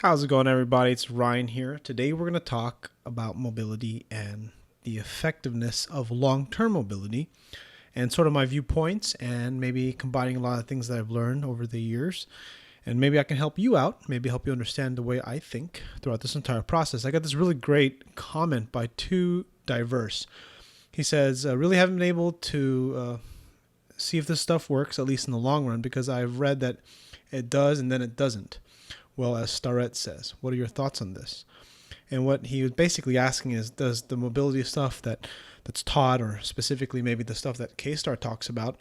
How's it going, everybody? It's Ryan here. Today we're going to talk about mobility and the effectiveness of long-term mobility and sort of my viewpoints and maybe combining a lot of things that I've learned over the years. And maybe I can help you out, maybe help you understand the way I think throughout this entire process. I got this really great comment by Too Diverse. He says, really haven't been able to see if this stuff works, at least in the long run, because I've read that it does and then it doesn't. Well, as Starrett says, what are your thoughts on this? And what he was basically asking is, does the mobility stuff that's taught, or specifically maybe the stuff that K-Star talks about,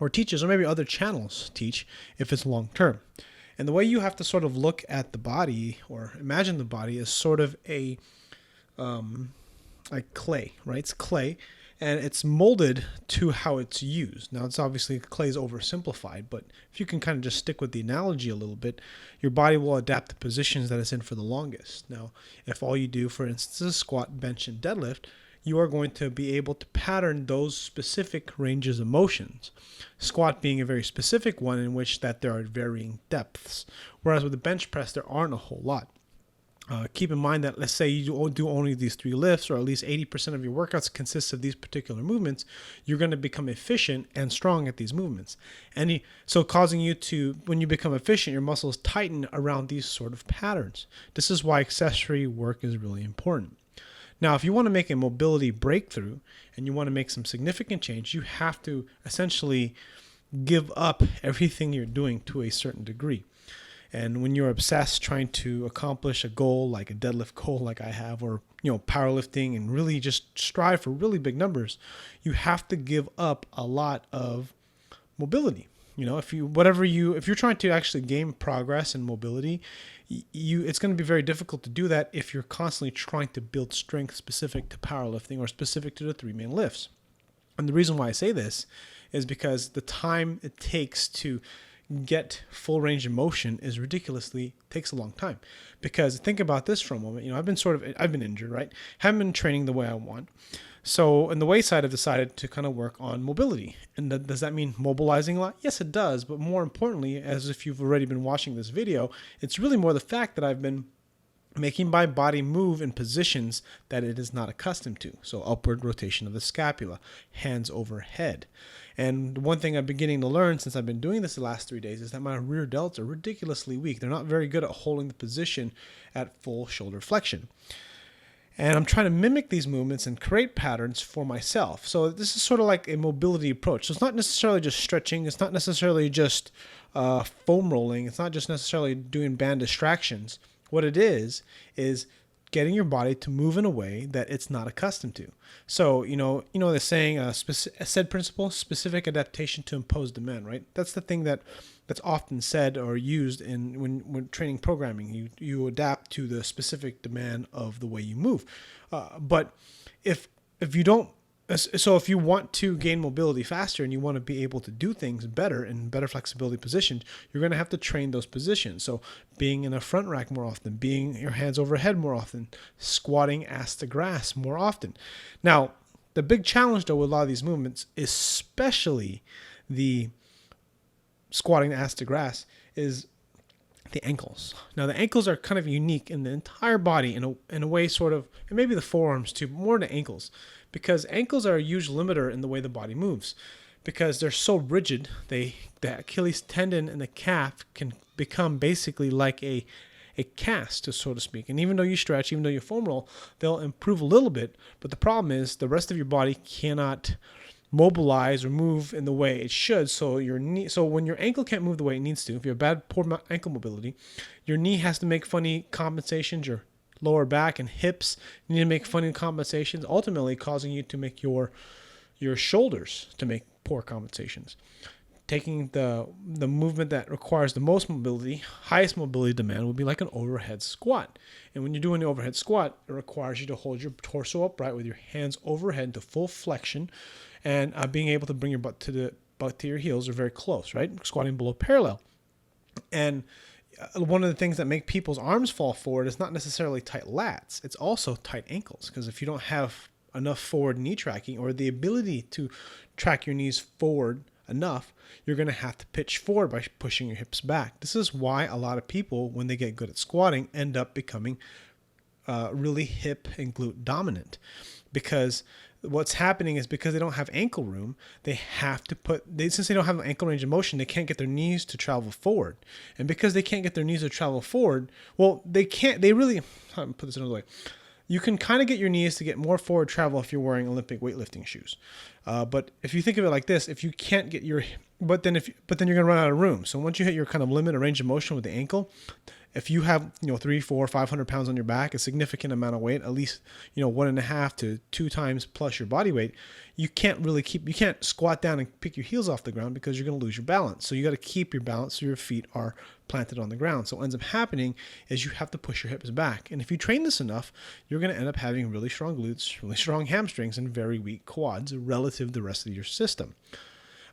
or teaches, or maybe other channels teach, if it's long term? And the way you have to sort of look at the body or imagine the body is sort of a like clay, right? It's clay, and it's molded to how it's used. Now, it's obviously clay is oversimplified, but if you can kind of just stick with the analogy a little bit, your body will adapt the positions that it's in for the longest. Now, if all you do, for instance, is squat, bench, and deadlift, you are going to be able to pattern those specific ranges of motions. Squat being a very specific one in which that there are varying depths, whereas with the bench press, there aren't a whole lot. Keep in mind that, let's say you do only these 3 lifts, or at least 80% of your workouts consists of these particular movements, you're going to become efficient and strong at these movements. So causing you to, when you become efficient, your muscles tighten around these sort of patterns. This is why accessory work is really important. Now, if you want to make a mobility breakthrough and you want to make some significant change, you have to essentially give up everything you're doing to a certain degree. And when you're obsessed trying to accomplish a goal like a deadlift goal like I have, or powerlifting, and really just strive for really big numbers, you have to give up a lot of mobility. If you're trying to actually gain progress in mobility, it's going to be very difficult to do that if you're constantly trying to build strength specific to powerlifting or specific to the 3 main lifts. And the reason why I say this is because the time it takes to get full range of motion takes a long time. Because think about this for a moment. I've been injured, right? Haven't been training the way I want. So in the weight side, I've decided to kind of work on mobility. And does that mean mobilizing a lot? Yes, it does. But more importantly, as if you've already been watching this video, it's really more the fact that I've been making my body move in positions that it is not accustomed to. So upward rotation of the scapula, hands overhead. And one thing I'm beginning to learn since I've been doing this the last 3 days is that my rear delts are ridiculously weak. They're not very good at holding the position at full shoulder flexion. And I'm trying to mimic these movements and create patterns for myself. So this is sort of like a mobility approach. So it's not necessarily just stretching. It's not necessarily just foam rolling. It's not just necessarily doing band distractions. What it is getting your body to move in a way that it's not accustomed to. So, the saying, said principle, specific adaptation to imposed demand, right? That's the thing that's often said or used when training programming. You adapt to the specific demand of the way you move. But if you don't, so if you want to gain mobility faster and you want to be able to do things better in better flexibility positions, you're going to have to train those positions. So being in a front rack more often, being your hands overhead more often, squatting ass to grass more often. Now, the big challenge though with a lot of these movements, especially the squatting ass to grass, is the ankles. Now, the ankles are kind of unique in the entire body in a way, sort of, and maybe the forearms too, but more the ankles, because ankles are a huge limiter in the way the body moves, because they're so rigid. The Achilles tendon and the calf can become basically like a cast, so to speak. And even though you stretch, even though you foam roll, they'll improve a little bit. But the problem is the rest of your body cannot mobilize or move in the way it should. So when your ankle can't move the way it needs to, if you have poor ankle mobility, your knee has to make funny compensations, your lower back and hips need to make funny compensations, ultimately causing you to make your shoulders to make poor compensations. Taking the movement that requires the most mobility, highest mobility demand, would be like an overhead squat. And when you're doing the overhead squat, it requires you to hold your torso upright with your hands overhead to full flexion, and being able to bring your butt to your heels are very close, right? Squatting below parallel. And one of the things that make people's arms fall forward is not necessarily tight lats. It's also tight ankles, because if you don't have enough forward knee tracking or the ability to track your knees forward enough, you're going to have to pitch forward by pushing your hips back. This is why a lot of people, when they get good at squatting, end up becoming really hip and glute dominant, because what's happening is because they don't have ankle room, they have to since they don't have an ankle range of motion, they can't get their knees to travel forward. And because they can't get their knees to travel forward, well, let me put this another way. You can kind of get your knees to get more forward travel if you're wearing Olympic weightlifting shoes. But if you think of it like this, if you can't get but then you're going to run out of room. So once you hit your kind of limit of range of motion with the ankle, if you have 300, 400, 500 pounds on your back, a significant amount of weight, at least 1.5 to 2 times plus your body weight, you can't squat down and pick your heels off the ground because you're going to lose your balance. So you got to keep your balance so your feet are planted on the ground. So what ends up happening is you have to push your hips back. And if you train this enough, you're going to end up having really strong glutes, really strong hamstrings, and very weak quads relative to the rest of your system.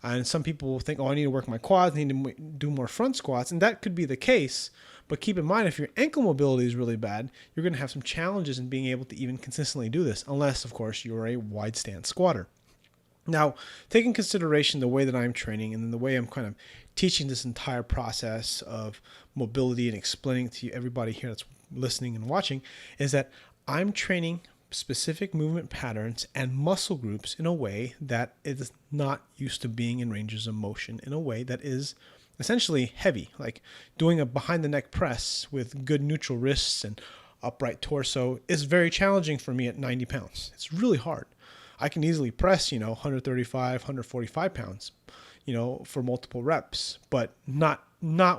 And some people will think, I need to work my quads, I need to do more front squats. And that could be the case. But keep in mind, if your ankle mobility is really bad, you're going to have some challenges in being able to even consistently do this, unless, of course, you're a wide stance squatter. Now, taking consideration the way that I'm training and the way I'm kind of teaching this entire process of mobility and explaining to everybody here that's listening and watching, is that I'm training specific movement patterns and muscle groups in a way that is not used to being in ranges of motion, in a way that is essentially heavy, like doing a behind the neck press with good neutral wrists and upright torso is very challenging for me at 90 pounds. It's really hard. I can easily press, 135, 145 pounds, for multiple reps, but not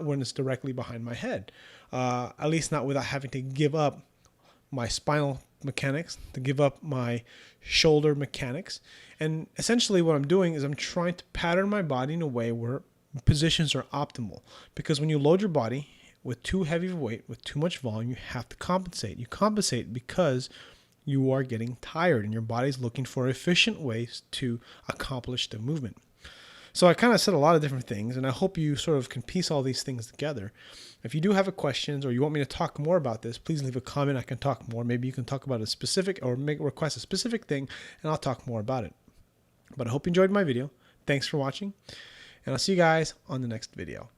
when it's directly behind my head. At least not without having to give up my spinal mechanics, to give up my shoulder mechanics. And essentially what I'm doing is I'm trying to pattern my body in a way where positions are optimal, because when you load your body with too heavy of a weight, with too much volume, you have to compensate. You compensate because you are getting tired and your body's looking for efficient ways to accomplish the movement. So I kind of said a lot of different things, and I hope you sort of can piece all these things together. If you do have questions or you want me to talk more about this, please leave a comment. I can talk more. Maybe you can talk about a specific or request a specific thing, and I'll talk more about it. But I hope you enjoyed my video. Thanks for watching. And I'll see you guys on the next video.